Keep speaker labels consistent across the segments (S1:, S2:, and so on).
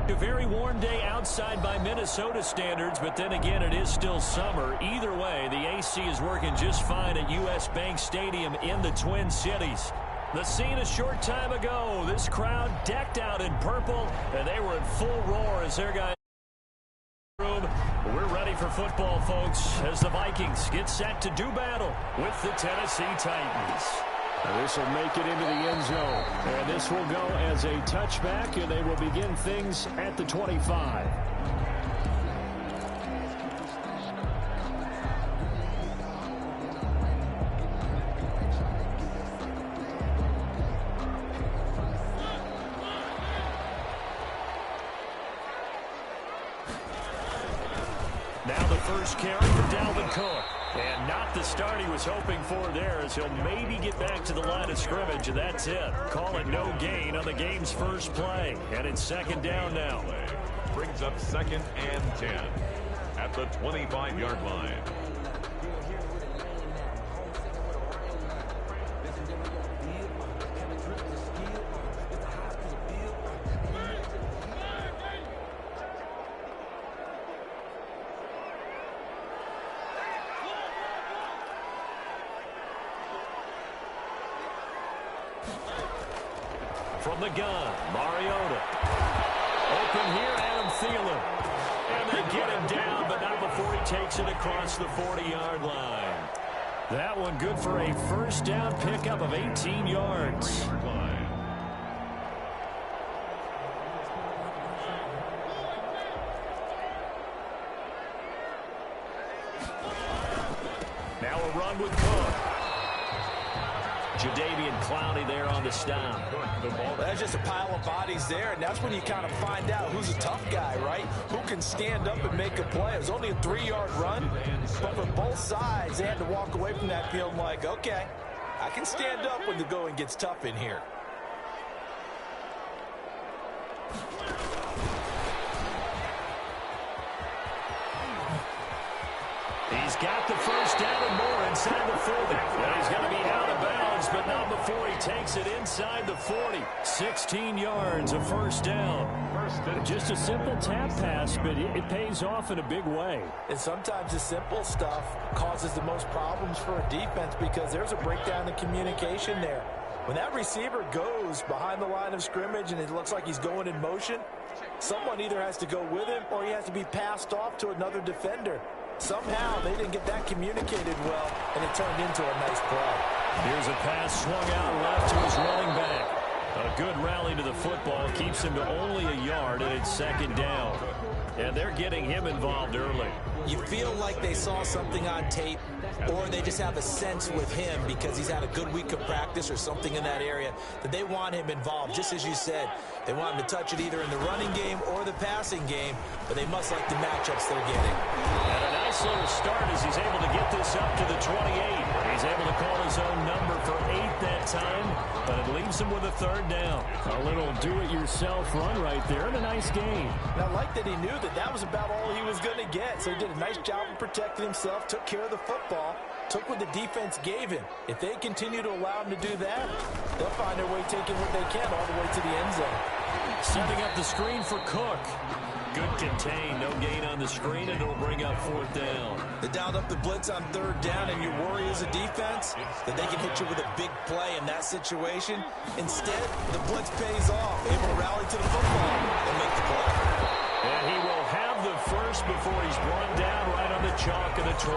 S1: A very warm day outside by Minnesota standards, but then again, it is still summer. Either way, the AC is working just fine at U.S. Bank Stadium in the Twin Cities. The scene a short time ago, this crowd decked out in purple, and they were in full roar as their guys room. We're ready for football, folks, as the Vikings get set to do battle with the Tennessee Titans.
S2: This will make it into the end zone. And this will go as a touchback, and they will begin things at the 25.
S1: Now the first carry for Dalvin Cook. And not the start he was hoping for there, as he'll maybe get back to the line of scrimmage, and that's it. Call it no gain on the game's first play. And it's second down now.
S3: Brings up 2nd and 10 at the 25-yard line.
S1: From the gun, Mariota. Open here, Adam Thielen. And they get him down, but not before he takes it across the 40-yard line. That one good for a first down pickup of 18 yards. Now a run with Cook. Jadeveon Clowney there on the stop.
S4: That's just a pile of bodies there, and that's when you kind of find out who's a tough guy, right? Who can stand up and make a play. It was only a 3-yard run, but for both sides, they had to walk away from that field like, okay, I can stand up when the going gets tough in here.
S1: He's got the first down and more inside the 40. And he's going to be out of bounds, but not before he takes it inside the 40. 16 yards, a first down.
S2: Just a simple tap pass, but it pays off in a big way.
S4: And sometimes the simple stuff causes the most problems for a defense because there's a breakdown in communication there. When that receiver goes behind the line of scrimmage and it looks like he's going in motion, someone either has to go with him or he has to be passed off to another defender. Somehow they didn't get that communicated well, and it turned into a nice play.
S1: Here's a pass swung out left to his running back. A good rally to the football keeps him to only a yard, and it's second down. And they're getting him involved early.
S4: You feel like they saw something on tape, or they just have a sense with him because he's had a good week of practice or something in that area that they want him involved. Just as you said, they want him to touch it either in the running game or the passing game, but they must like the matchups they're getting.
S1: And a nice little start as he's able to get this up to the 28. He's able to call his own number for 8 that time, but it leaves him with a third down.
S2: A little do-it-yourself run right there, and a nice gain.
S4: And I like that he knew that that was about all he was going to get, so he did a nice job of protecting himself, took care of the football, took what the defense gave him. If they continue to allow him to do that, they'll find their way taking what they can all the way to the end zone.
S1: Setting up the screen for Cook. Good contain, no gain on the screen, and it'll bring up fourth down.
S4: They dialed up the blitz on third down, and you worry as a defense that they can hit you with a big play in that situation. Instead, the blitz pays off, able to rally to the football and make the play.
S1: And he will have the first before he's brought down right on the chalk of the 20.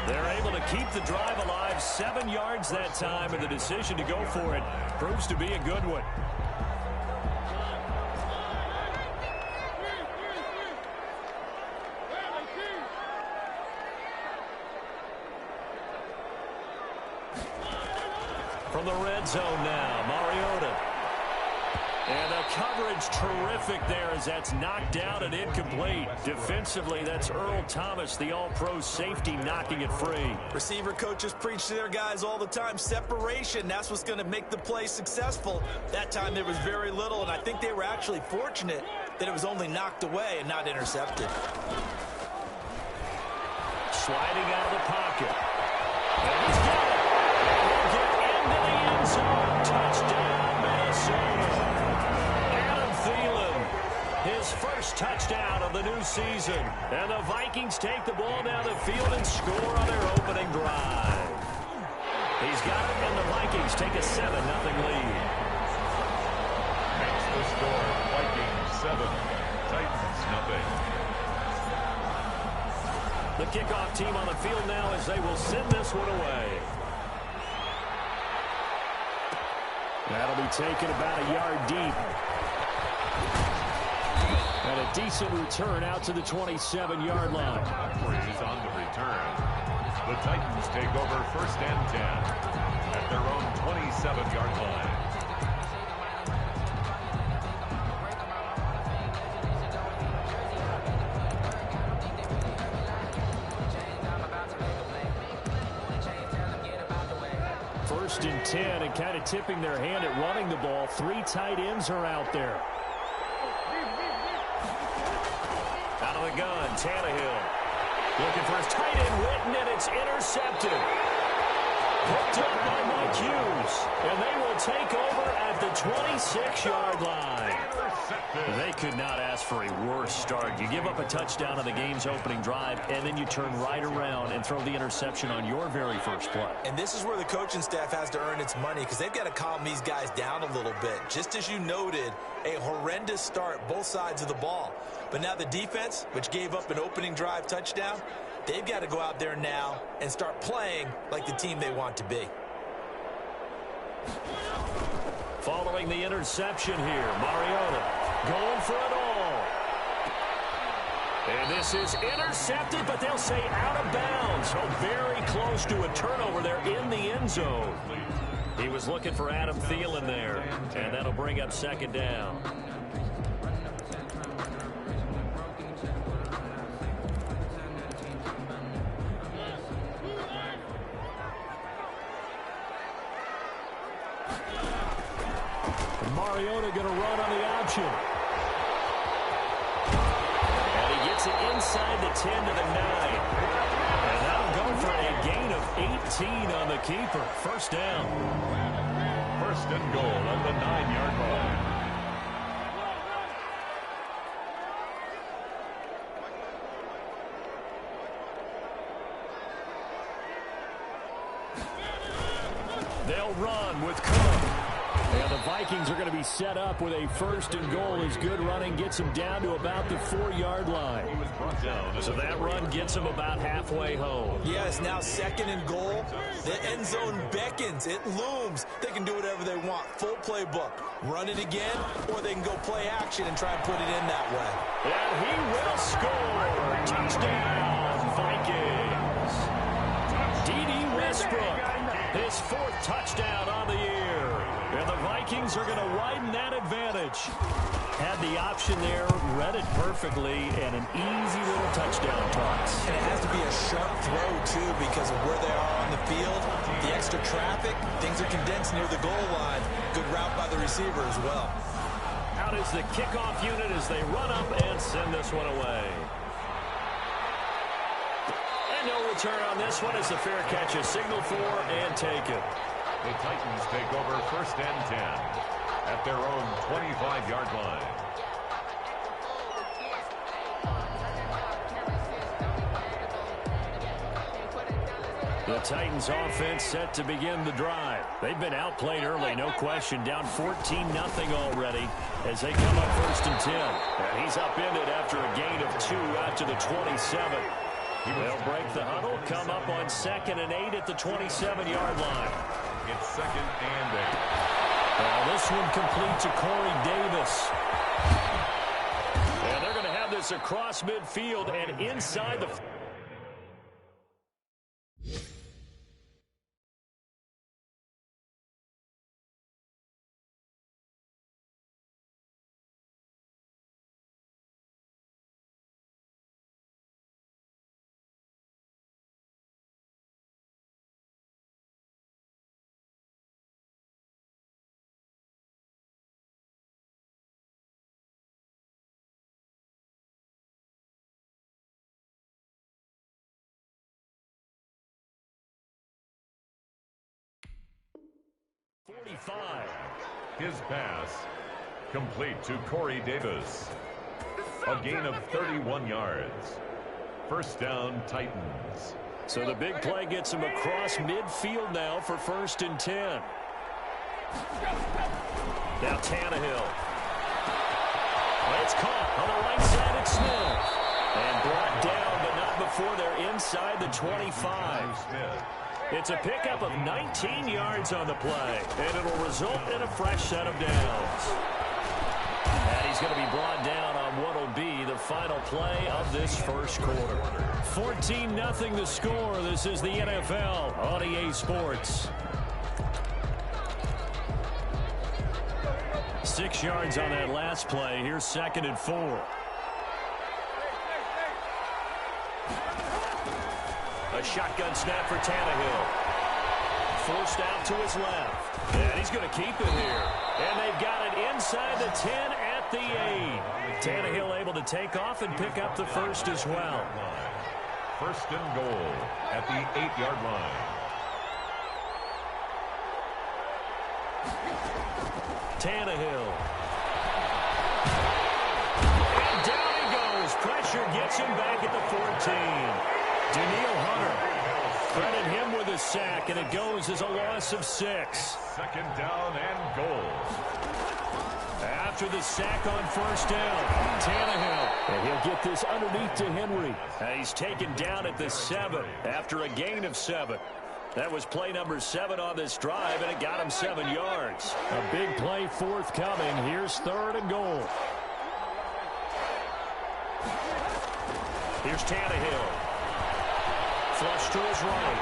S1: They're able to keep the drive alive, 7 yards that time, and the decision to go for it proves to be a good one. From the red zone now, Mariota. And the coverage terrific there as that's knocked down and incomplete. Defensively, that's Earl Thomas, the all-pro safety, knocking it free.
S4: Receiver coaches preach to their guys all the time. Separation, that's what's going to make the play successful. That time there was very little, and I think they were actually fortunate that it was only knocked away and not intercepted.
S1: Sliding out of the pocket. And he's got it. He'll get into the end zone. Touchdown, Minnesota. Adam Thielen, his first touchdown of the new season. And the Vikings take the ball down the field and score on their opening drive. He's got it, and the Vikings take a 7-0 lead.
S3: Makes the score Vikings 7, Titans nothing.
S1: The kickoff team on the field now as they will send this one away.
S2: That'll be taken about a yard deep. And a decent return out to the 27-yard line.
S3: Is on the return. The Titans take over 1st and 10 at their own 27-yard line.
S2: First and 10, and kind of tipping their hand at running the ball. 3 tight ends are out there.
S1: Out of the gun, Tannehill. Looking for his tight end, Witten, and it's intercepted. Picked up by Mike Hughes. And they will take over at the 26-yard line. They could not ask for a worse start. You give up a touchdown on the game's opening drive, and then you turn right around and throw the interception on your very first play.
S4: And this is where the coaching staff has to earn its money because they've got to calm these guys down a little bit. Just as you noted, a horrendous start, both sides of the ball. But now the defense, which gave up an opening drive touchdown, they've got to go out there now and start playing like the team they want to be.
S1: Following the interception here, Mariota going for it all. And this is intercepted, but they'll say out of bounds. So very close to a turnover there in the end zone. He was looking for Adam Thielen there, and that'll bring up 2nd down.
S2: Mariota going to run on the option.
S1: And he gets it inside the 10 to the 9. And that'll go for a gain of 18 on the keeper. 1st down.
S3: 1st and goal at the 9-yard line.
S2: They'll run with Cook. And the Vikings are going to be set up with a 1st and goal as good running gets them down to about the 4-yard line.
S1: So that run gets them about halfway home.
S4: Yes, now 2nd and goal. The end zone beckons. It looms. They can do whatever they want. Full playbook. Run it again, or they can go play action and try and put it in that way.
S1: And he will score. Touchdown, Vikings. D.D. Westbrook, his 4th touchdown on the year. And the Vikings are going to widen that advantage. Had the option there, read it perfectly, and an easy little touchdown toss.
S4: And it has to be a sharp throw, too, because of where they are on the field. The extra traffic, things are condensed near the goal line. Good route by the receiver as well.
S1: Out is the kickoff unit as they run up and send this one away. And no return on this one as the fair catch is signaled for and taken.
S3: The Titans take over 1st and 10 at their own 25-yard line.
S1: The Titans offense set to begin the drive. They've been outplayed early, no question. Down 14-0 already as they come up 1st and 10. And he's upended after a gain of 2 out to the 27. They'll break the huddle, come up on 2nd and 8 at the 27-yard line.
S3: It's 2nd and 8.
S1: This one complete to Corey Davis. And they're going to have this across midfield and inside the...
S3: His pass complete to Corey Davis. A gain of 31 yards. First down, Titans.
S1: So the big play gets him across midfield now for 1st and 10. Now Tannehill. It's caught on the right side at Smith. And brought down, but not before they're inside the 25. It's a pickup of 19 yards on the play, and it'll result in a fresh set of downs. And he's going to be brought down on what will be the final play of this first quarter. 14-0 the score. This is the NFL on EA Sports. 6 yards on that last play. Here's 2nd and 4. A shotgun snap for Tannehill. Forced out to his left. And he's going to keep it here. And they've got it inside the 10 at the 8. Tannehill able to take off and pick up the first as well.
S3: 1st and goal at the 8-yard line.
S1: Tannehill. And down he goes. Pressure gets him back at the 14. Daniil Hunter. Credit him with a sack, and it goes as a loss of 6.
S3: 2nd down and goal.
S1: After the sack on 1st down, Tannehill. And he'll get this underneath to Henry. And he's taken down at the 7 after a gain of 7. That was play number 7 on this drive, and it got him 7 yards. A big play forthcoming. Here's 3rd and goal. Here's Tannehill. Flush to his right.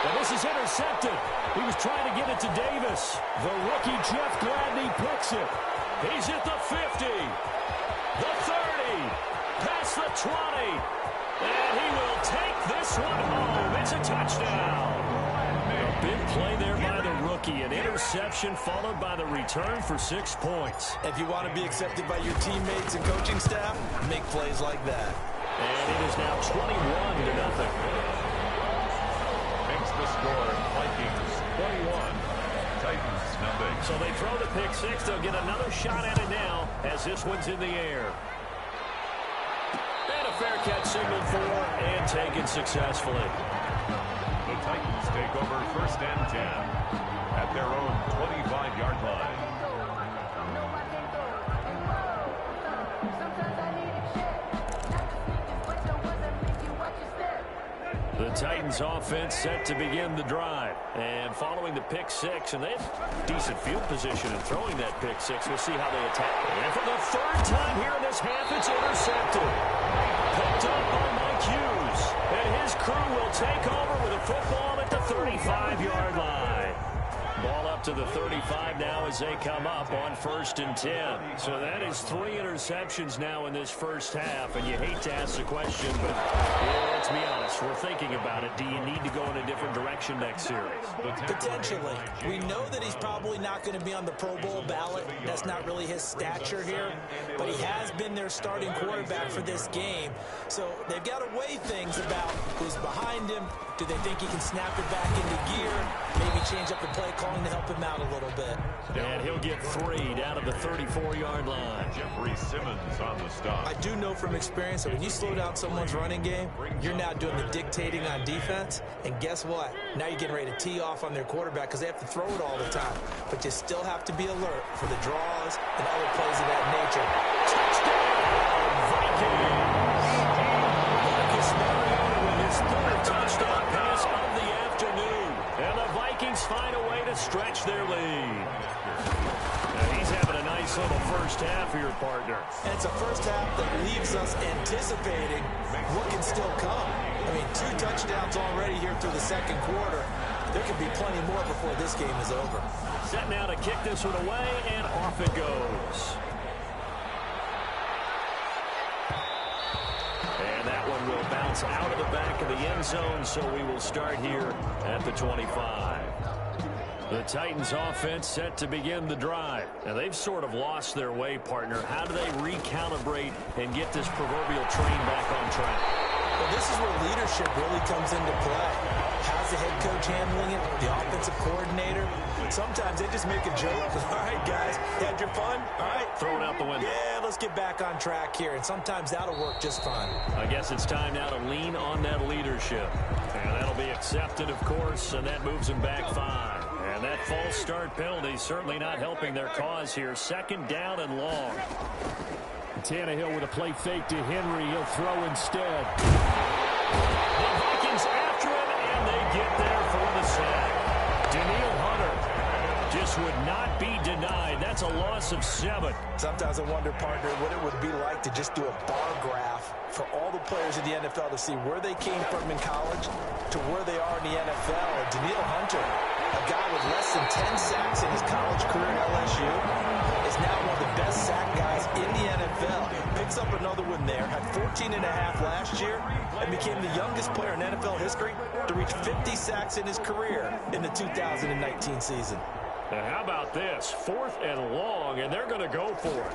S1: And this is intercepted. He was trying to get it to Davis. The rookie Jeff Gladney picks it. He's at the 50. The 30. Past the 20. And he will take this one home. It's a touchdown. A big play there by the rookie. An interception followed by the return for 6 points.
S4: If you want to be accepted by your teammates and coaching staff, make plays like that.
S1: And it is now 21-0.
S3: Makes the score Vikings 21. Titans nothing.
S1: So they throw the pick 6. They'll get another shot at it now as this one's in the air. And a fair catch signaled for and taken successfully.
S3: The Titans take over 1st and 10 at their own 25-yard line.
S1: The Titans offense set to begin the drive. And following the pick 6, and they have decent field position in throwing that pick 6. We'll see how they attack. And for the 3rd time here in this half, it's intercepted. Picked up by Mike Hughes. And his crew will take over with a football at the 35-yard line. Ball up to the 35 now as they come up on 1st and 10. So that is 3 interceptions now in this first half. And you hate to ask the question, but let's be honest. We're thinking about it. Do you need to go in a different direction next series?
S4: Potentially. We know that he's probably not going to be on the Pro Bowl ballot. That's not really his stature here. But he has been their starting quarterback for this game. So they've got to weigh things about who's behind him. Do they think he can snap it back into gear? Maybe change up the play calling to help him out a little bit.
S1: And he'll get 3 down to the 34-yard line.
S3: Jeffrey Simmons on the stop.
S4: I do know from experience that when you slow down someone's running game, you're now doing the dictating on defense. And guess what? Now you're getting ready to tee off on their quarterback because they have to throw it all the time. But you still have to be alert for the draws and other plays of that nature. Touchdown, Vikings! Marcus Mariota with his 3rd touchdown pass of the afternoon. And the Vikings find a way to stretch their lead. And he's having a nice little first half here, partner. And it's a first half that leaves us anticipating what can still come. I mean, 2 touchdowns already here through the 2nd quarter. There could be plenty more before this game is over.
S1: Set now to kick this one away, and off it goes. And that one will bounce out of the back of the end zone, so we will start here at the 25. The Titans offense set to begin the drive. Now, they've sort of lost their way, partner. How do they recalibrate and get this proverbial train back on track?
S4: Well, this is where leadership really comes into play. How's the head coach handling it? The offensive coordinator? Sometimes they just make a joke. All right, guys, had your fun? All right.
S1: Throw it out the window.
S4: Yeah, let's get back on track here. And sometimes that'll work just fine.
S1: I guess it's time now to lean on that leadership. And that'll be accepted, of course, and that moves them back 5. And that false start penalty certainly not helping their cause here. 2nd down and long.
S2: Tannehill with a play fake to Henry. He'll throw instead.
S1: The Vikings after him, and they get there for the sack. Daniil Hunter just would not be denied. That's a loss of 7.
S4: Sometimes I wonder, partner, what it would be like to just do a bar graph for all the players in the NFL to see where they came from in college to where they are in the NFL. And Daniil Hunter, a guy with less than 10 sacks in his college career at LSU, is now one of the best sack guys in the NFL. Picks up another one there, had 14 and a half last year, and became the youngest player in NFL history to reach 50 sacks in his career in the 2019 season.
S1: And how about this? 4th and long, and they're going to go for it.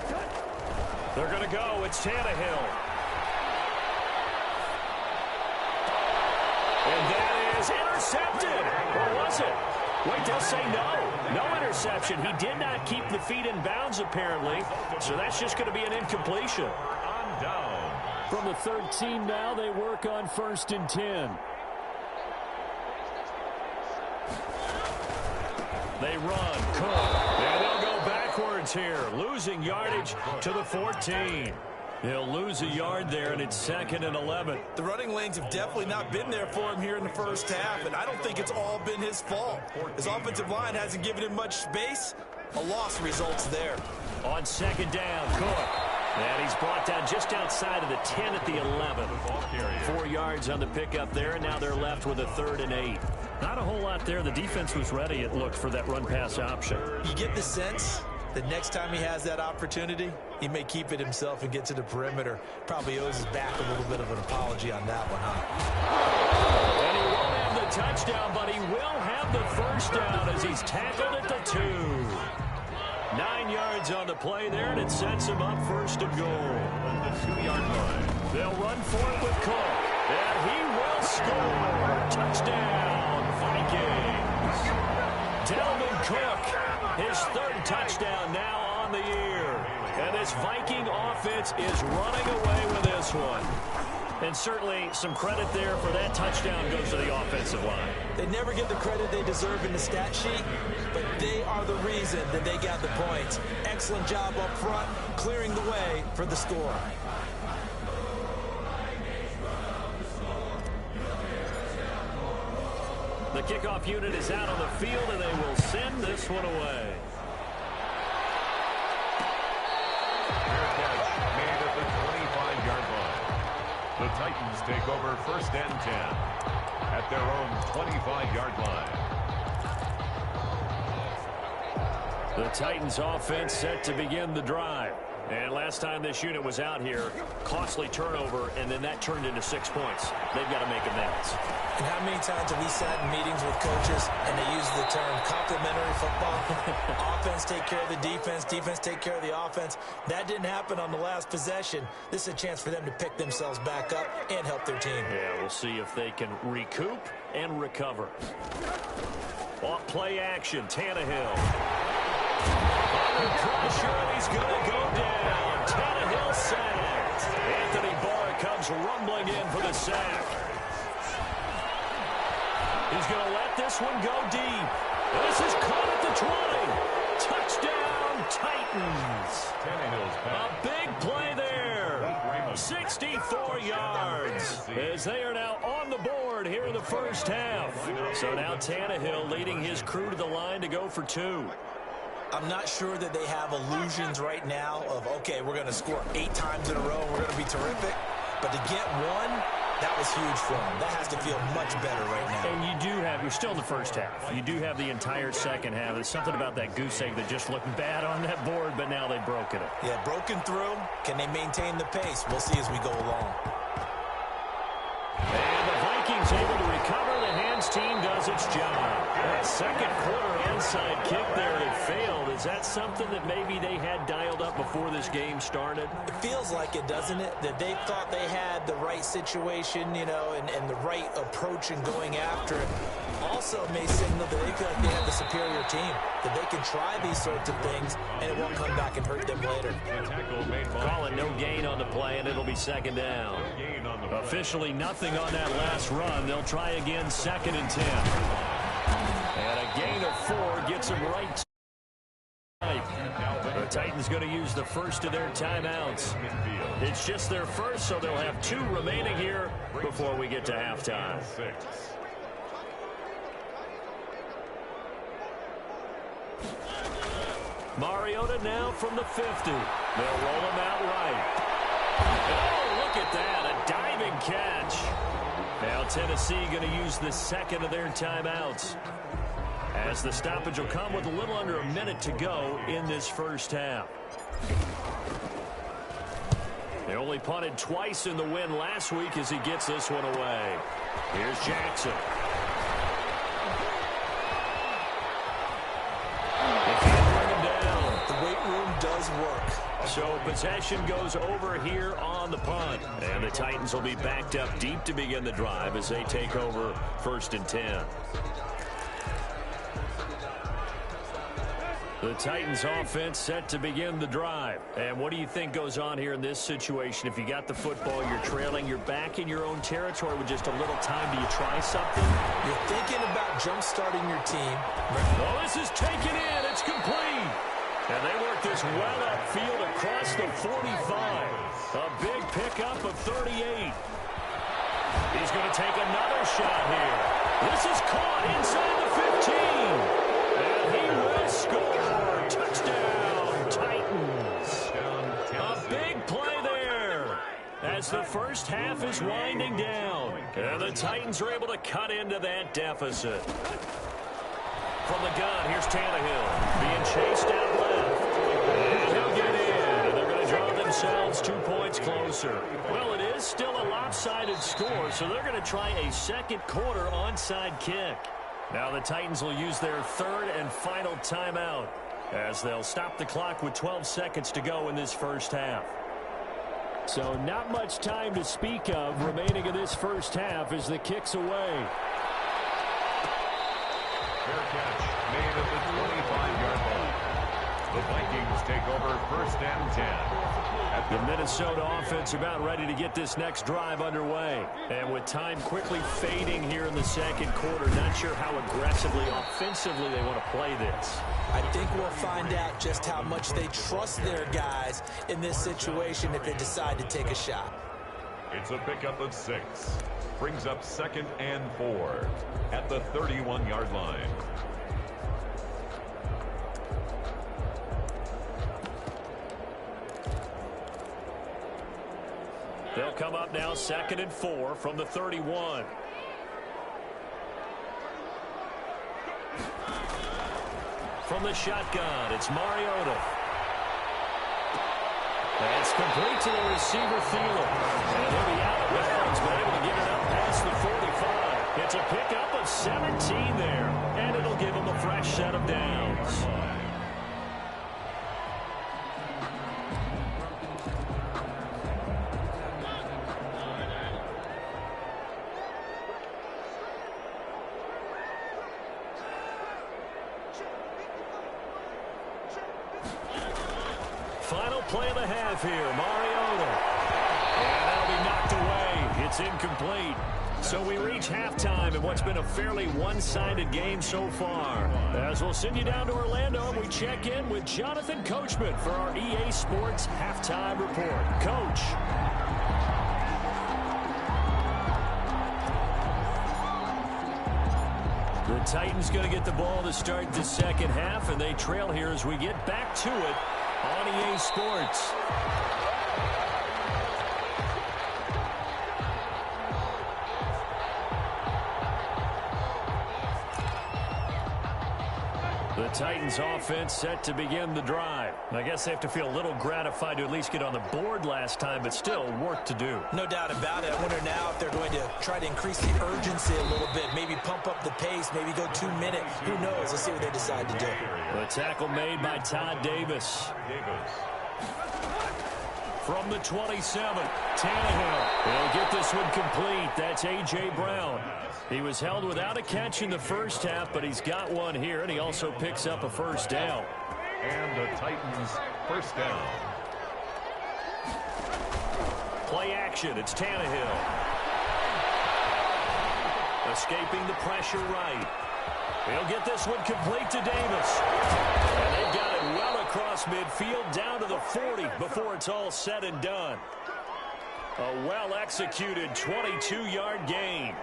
S1: They're going to go. It's Tannehill. And that is intercepted. Or was it? Wait, they'll say no. No interception. He did not keep the feet in bounds, apparently. So that's just going to be an incompletion.
S3: On down.
S2: From the 13 now, they work on 1st and 10.
S1: They run. Cook. And they'll go backwards here. Losing yardage to the 14. He'll lose a yard there, and it's 2nd and 11.
S4: The running lanes have definitely not been there for him here in the first half, and I don't think it's all been his fault. His offensive line hasn't given him much space. A loss results there.
S1: On 2nd down, Cook. And he's brought down just outside of the 10 at the 11. 4 yards on the pickup there, and now they're left with a 3rd and 8. Not a whole lot there. The defense was ready, it looked, for that run-pass option.
S4: You get the sense that next time he has that opportunity, he may keep it himself and get to the perimeter. Probably owes his back a little bit of an apology on that one, huh?
S1: And he won't have the touchdown, but he will have the first down as he's tackled at the 2. 9 yards on the play there, and it sets him up 1st and goal.
S3: At the 2-yard line.
S1: They'll run for it with Cook. And he will score. Touchdown, Vikings. Dalvin Cook, his 3rd touchdown now on the year. And this Viking offense is running away with this one. And certainly some credit there for that touchdown goes to the offensive line.
S4: They never get the credit they deserve in the stat sheet, but they are the reason that they got the points. Excellent job up front, clearing the way for the score.
S1: The kickoff unit is out on the field, and they will send this one away.
S3: Made at the 25-yard line. The Titans take over 1st and 10 at their own 25-yard line.
S1: The Titans offense set to begin the drive. And last time this unit was out here, costly turnover, and then that turned into 6 points. They've got to make amends.
S4: And how many times have we sat in meetings with coaches and they use the term complementary football? Offense take care of the defense, defense take care of the offense. That didn't happen on the last possession. This is a chance for them to pick themselves back up and help their team.
S1: Yeah, we'll see if they can recoup and recover. Off play action, Tannehill. Under pressure, and he's going to go down. Tannehill sacked. Anthony Barr comes rumbling in for the sack. He's going to let this one go deep. This is caught at the 20. Touchdown, Titans.
S3: Tannehill's back.
S1: A big play there. 64 yards as they are now on the board here in the first half. So now Tannehill leading his crew to the line to go for 2.
S4: I'm not sure that they have illusions right now of, okay, we're going to score 8 times in a row and we're going to be terrific. But to get one, that was huge for them. That has to feel much better right now.
S1: And you do have, you're still in the first half. You do have the entire second half. There's something about that goose egg that just looked bad on that board, but now they've broken it.
S4: Yeah, broken through. Can they maintain the pace? We'll see as we go along.
S1: And the Vikings able to recover. The hands team does its job. That second quarter onside kick there, it failed is that something that maybe they had dialed up before this game started?
S4: It feels like it, doesn't it? That they thought they had the right situation, you know, and the right approach in going after it. Also may signal that they feel like they have the superior team, that they can try these sorts of things, and it won't come back and hurt them later.
S1: Call it no gain on the play, and it'll be second down. Officially nothing on that last run. They'll try again, 2nd and 10. And a gain of 4 gets them right to the Titans going to use the first of their timeouts. It's just their first, so they'll have 2 remaining here before we get to halftime. Mariota now from the 50. They'll roll him out right. Oh, look at that, a diving catch. Now Tennessee going to use the second of their timeouts, as the stoppage will come with a little under a minute to go in this first half. They only punted twice in the win last week as he gets this one away. Here's Jackson. They can't bring him down.
S4: The weight room does work.
S1: So possession goes over here on the punt. And the Titans will be backed up deep to begin the drive as they take over 1st and 10. The Titans offense set to begin the drive. And what do you think goes on here in this situation? If you got the football, you're trailing, you're back in your own territory with just a little time. Do you try something?
S4: You're thinking about jump-starting your team.
S1: Well, this is taken in. It's complete. And they work this well upfield across the 45. A big pickup of 38. He's going to take another shot here. This is caught inside the 15. And he will score. Touchdown, Titans. A big play there as the first half is winding down. And the Titans are able to cut into that deficit. From the gun, here's Tannehill being chased out left. And he'll get in. And they're going to draw themselves 2 points closer. Well, it is still a lopsided score, so they're going to try a second quarter onside kick. Now the Titans will use their 3rd and final timeout as they'll stop the clock with 12 seconds to go in this first half. So not much time to speak of remaining in this first half as the kick's away.
S3: Fair catch made at the 25-yard line. The Vikings take over 1st and 10.
S1: The Minnesota offense about ready to get this next drive underway. And with time quickly fading here in the second quarter, not sure how aggressively, offensively they want to play this.
S4: I think we'll find out just how much they trust their guys in this situation if they decide to take a shot.
S3: It's a pickup of 6. Brings up 2nd and 4 at the 31-yard line.
S1: They'll come up now 2nd and 4 from the 31. From the shotgun, it's Mariota. That's complete to the receiver, Thielen. And he'll be out of bounds, but able to get it up past the 45. It's a pickup of 17 there, and it'll give him a fresh set of downs. Final play of the half here, Mariota. And that'll be knocked away. It's incomplete. So we reach halftime in what's been a fairly one-sided game so far. As we'll send you down to Orlando, and we check in with Jonathan Coachman for our EA Sports Halftime Report. Coach. The Titans going to get the ball to start the second half, and they trail here as we get back to it on EA Sports. The Titans offense set to begin the drive. I guess they have to feel a little gratified to at least get on the board last time, but still work to do.
S4: No doubt about it. I wonder now if they're going to try to increase the urgency a little bit, maybe pump up the pace, maybe go 2 minutes. Who knows? Let's see what they decide to do.
S1: The tackle made by Todd Davis. From the 27, Tannehill. He'll get this one complete. That's A.J. Brown. He was held without a catch in the first half, but he's got one here, and he also picks up a first down.
S3: And the Titans first down.
S1: Play action. It's Tannehill. Escaping the pressure right. He'll get this one complete to Davis. And they've got it well across midfield down to the 40 before it's all said and done. A well-executed 22-yard gain.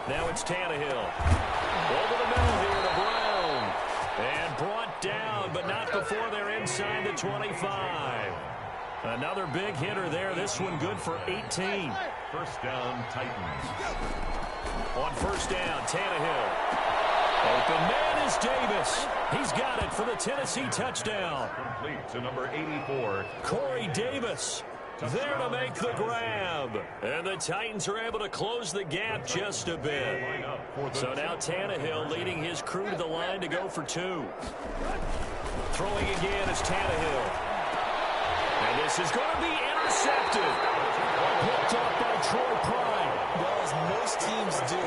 S1: Now it's Tannehill. Over the middle here to Brown. And brought down, but not before they're inside the 25. Another big hitter there. This one good for 18.
S3: First down, Titans.
S1: On first down, Tannehill. Open man is Davis. He's got it for the Tennessee touchdown.
S3: Complete to number 84.
S1: Corey Davis there to make the grab. And the Titans are able to close the gap just a bit. So now Tannehill leading his crew to the line to go for 2. Throwing again is Tannehill. And this is going to be intercepted. Picked up by Troy Prime.
S4: Well, as most teams do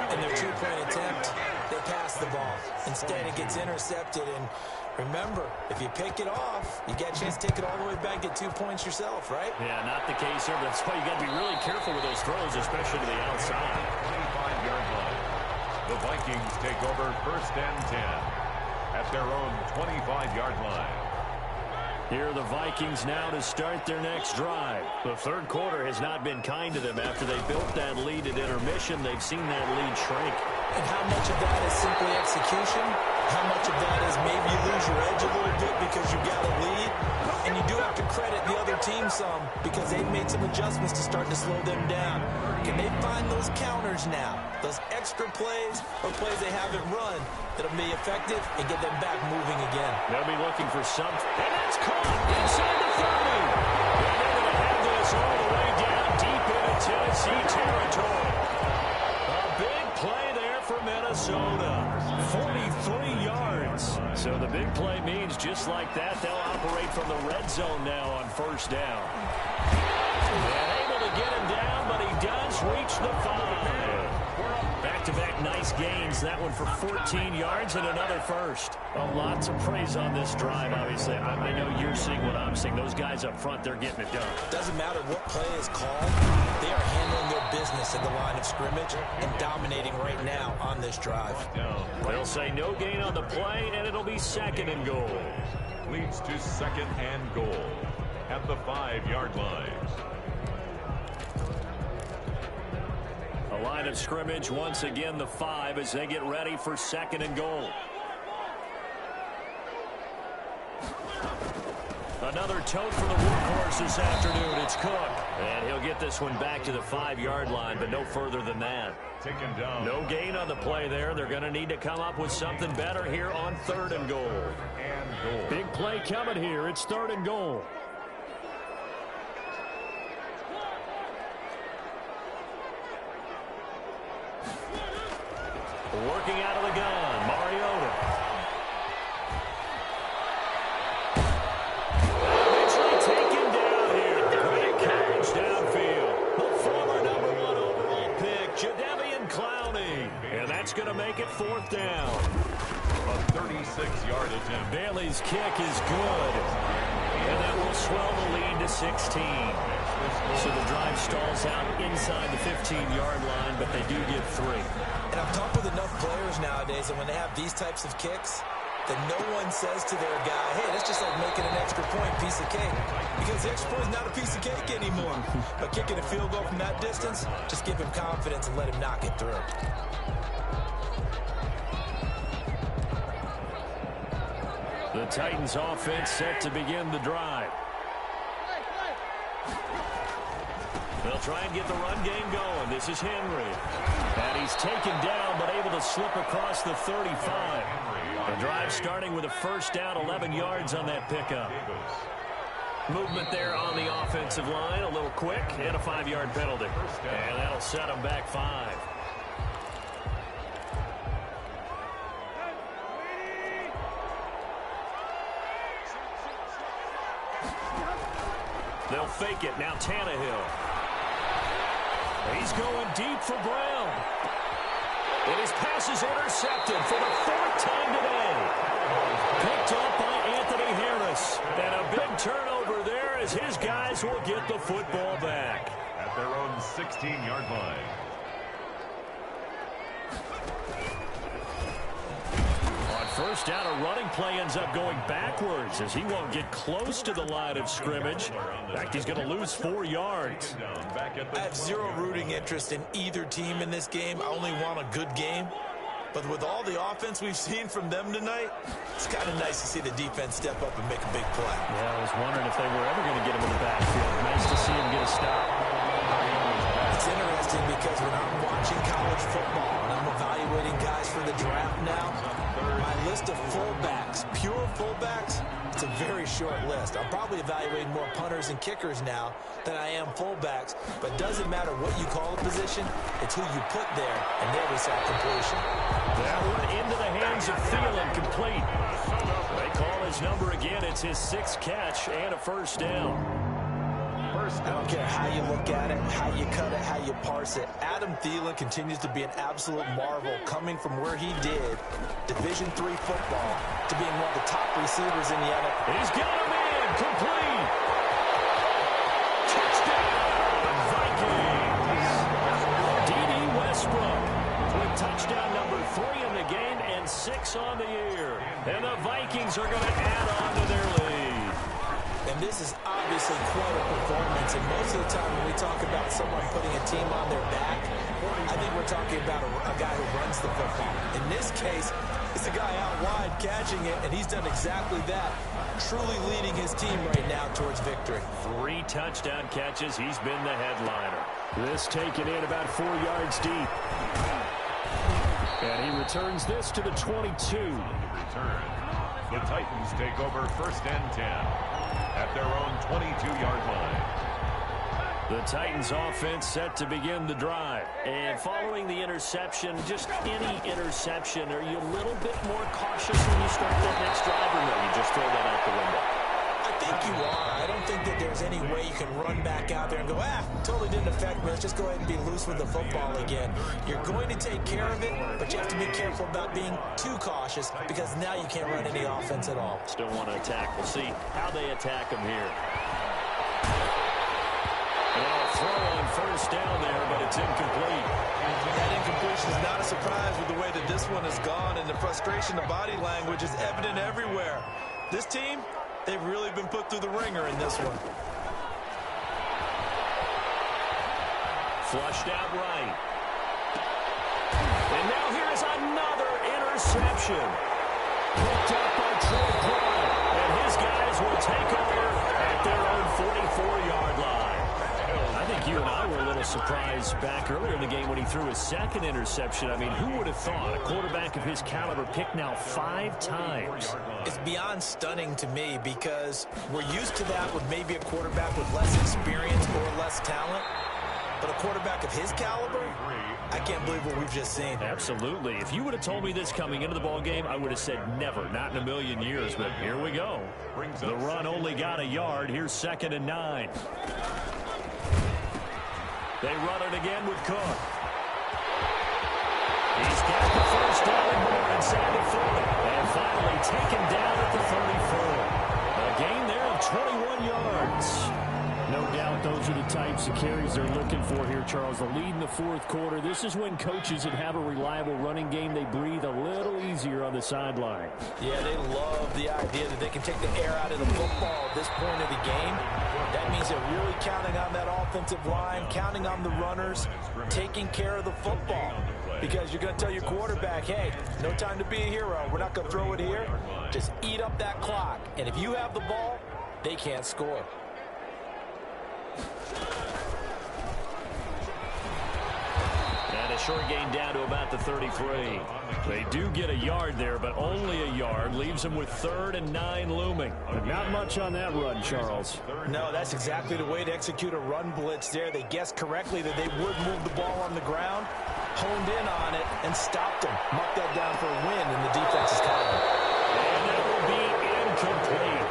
S4: in their 2-point attempt, they pass the ball. Instead, it gets intercepted. And remember, if you pick it off, you get a chance to take it all the way back, get 2 points yourself, right?
S1: Yeah, not the case here. But that's why you got to be really careful with those throws, especially to the outside.
S3: 25-yard line. The Vikings take over first and 10 at their own 25-yard line.
S1: Here are the Vikings now to start their next drive. The third quarter has not been kind to them. After they built that lead at intermission, they've seen that lead shrink.
S4: And how much of that is simply execution? How much of that is maybe you lose your edge a little bit because you got a lead? And you do have to credit the other team some because they've made some adjustments to start to slow them down. Can they find those counters now? Those extra plays or plays they haven't run that'll be effective and get them back moving again.
S1: They'll be looking for something. And that's caught inside the 30. And they're going to have this all the way down deep into Tennessee territory. A big play there for Minnesota. 43 yards. So the big play means just like that, they'll operate from the red zone now on first down. And able to get him down, but he does reach the 5. Back-to-back nice gains. That one for 14 yards and another first. Well, lots of praise on this drive, obviously. I know you're seeing what I'm seeing. Those guys up front, they're getting it done.
S4: Doesn't matter what play is called. They are handling their business at the line of scrimmage and dominating right now on this drive.
S1: They'll say no gain on the play, and it'll be second and goal.
S3: Leads to second and goal at the 5-yard line.
S1: A line of scrimmage, once again, the 5 as they get ready for second and goal. Another tote for the workhorse this afternoon. It's Cook. And he'll get this one back to the 5-yard line, but no further than that.
S3: Taken down.
S1: No gain on the play there. They're going to need to come up with something better here on third and goal. Big play coming here. It's third and goal. Working out of the gun, Mariota. Eventually taken down here. Great catch downfield. The former #1 overall pick, Jadeveon Clowney. And that's going to make it fourth down.
S3: A 36-yard attempt.
S1: Bailey's kick is good. And that will swell the lead to 16. So the drive stalls out inside the 15-yard line, but they do get 3.
S4: And I've talked with enough players nowadays that when they have these types of kicks, that no one says to their guy, hey, that's just like making an extra point, piece of cake. Because the extra point is not a piece of cake anymore. But kicking a field goal from that distance, just give him confidence and let him knock it through.
S1: The Titans offense set to begin the drive. They'll try and get the run game going. This is Henry. And he's taken down, but able to slip across the 35. The drive starting with a first down, 11 yards on that pickup. Movement there on the offensive line, a little quick, and a 5-yard penalty. And that'll set them back 5. They'll fake it. Now Tannehill. He's going deep for Brown. And his pass is intercepted for the 4th time today. Picked up by Anthony Harris. And a big turnover there as his guys will get the football back.
S3: At their own 16-yard line.
S1: First down, a running play ends up going backwards as he won't get close to the line of scrimmage. In fact, he's going to lose 4 yards.
S4: I have zero rooting interest in either team in this game. I only want a good game. But with all the offense we've seen from them tonight, it's kind of nice to see the defense step up and make a big play.
S1: Yeah, I was wondering if they were ever going to get him in the backfield. Nice to see him get a stop.
S4: It's interesting because when I'm watching college football and I'm evaluating guys for the draft now, my list of fullbacks, pure fullbacks, it's a very short list. I'm probably evaluating more punters and kickers now than I am fullbacks, but it doesn't matter what you call a position, it's who you put there, and there we saw completion.
S1: That one into the hands of Thielen, complete. They call his number again. It's his 6th catch and a first down.
S4: I don't care how you look at it, how you cut it, how you parse it. Adam Thielen continues to be an absolute marvel coming from where he did Division III football to being one of the top receivers in the NFL.
S1: He's got him in, complete. Touchdown, Vikings. D.D. Westbrook with touchdown number 3 in the game and 6 on the year. And the Vikings are going to add on to their lead.
S4: And this is obviously quite a performance. And most of the time when we talk about someone putting a team on their back, I think we're talking about a guy who runs the football. In this case, it's a guy out wide catching it, and he's done exactly that, truly leading his team right now towards victory.
S1: 3 touchdown catches. He's been the headliner. This taken in about 4 yards deep. And he returns this to the 22.
S3: Return. The Titans take over first and 10. At their own 22-yard line.
S1: The Titans offense set to begin the drive. And following the interception, just any interception, are you a little bit more cautious when you start that next drive, or no, you just throw that out the window?
S4: I think you are. I don't think that there's any way you can run back out there and go, totally didn't affect me. Let's just go ahead and be loose with the football again. You're going to take care of it, but you have to be careful about being too cautious because now you can't run any offense at all.
S1: Still want to attack. We'll see how they attack them here. And a throw on first down there, but it's incomplete.
S4: That incompletion is not a surprise with the way that this one has gone, and the frustration, the body language is evident everywhere. This team, they've really been put through the ringer in this one.
S1: Flushed out right. And now here is another interception. Picked up by Troy Brown. And his guys will take over at their own 44-yard line. I think you and I were a little surprised back earlier in the game when he threw his 2nd interception. I mean, who would have thought a quarterback of his caliber picked now 5 times?
S4: It's beyond stunning to me because we're used to that with maybe a quarterback with less experience or less talent. But a quarterback of his caliber, I can't believe what we've just seen.
S1: Absolutely. If you would have told me this coming into the ball game, I would have said never, not in a million years. But here we go. The run only got a yard. Here's 2nd and 9. They run it again with Cook. He's got the first down and more inside the 40. And finally taken down at the 34. A gain there of 21 yards. No doubt those are the types of carries they're looking for here, Charles. The lead in the 4th quarter. This is when coaches that have a reliable running game, they breathe a little easier on the sideline.
S4: Yeah, they love the idea that they can take the air out of the football at this point of the game. That means they're really counting on that offensive line, counting on the runners, taking care of the football. Because you're going to tell your quarterback, hey, no time to be a hero. We're not going to throw it here. Just eat up that clock. And if you have the ball, they can't score.
S1: a short gain down to about the 33. They do get a yard there, but only a yard. Leaves them with 3rd and 9 looming.
S2: But not much on that run, Charles.
S4: No, that's exactly the way to execute a run blitz there. They guessed correctly that they would move the ball on the ground, honed in on it, and stopped them. Marked that down for a win in the defense's column.
S1: And that will be incomplete.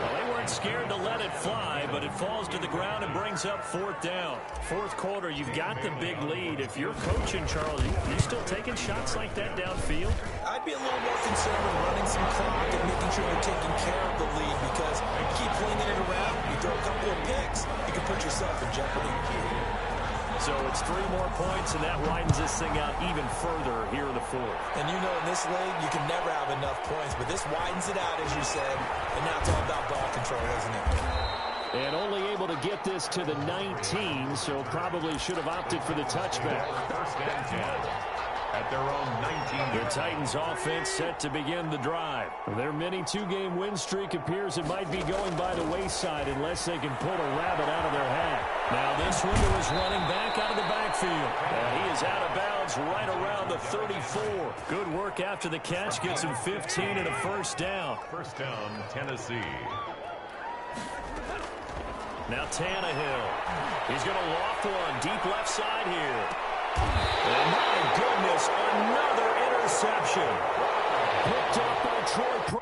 S1: Well, they weren't scared to let it fly, but it falls to the ground and brings up 4th down. 4th quarter, you've got the big lead. If you're coaching, Charles, you still taking shots like that downfield?
S4: I'd be a little more concerned with running some clock and making sure you're taking care of the lead, because you keep flinging it around, you throw a couple of picks, you can put yourself in jeopardy.
S1: So it's 3 more points, and that widens this thing out even further here in the 4th.
S4: And you know in this league, you can never have enough points, but this widens it out, as you said, and now it's all about ball control, isn't it?
S2: And only able to get this to the 19, so probably should have opted for the touchback.
S3: 1st and 10 at their own 19.
S1: The Titans offense set to begin the drive.
S2: Their mini 2-game win streak appears it might be going by the wayside unless they can pull a rabbit out of their hat.
S1: Now this window is running back out of the backfield. And he is out of bounds right around the 34. Good work after the catch. Gets him 15 and a 1st down.
S3: 1st down, Tennessee.
S1: Now Tannehill. He's going to loft one deep left side here. And my goodness, another interception. Picked up by Troy.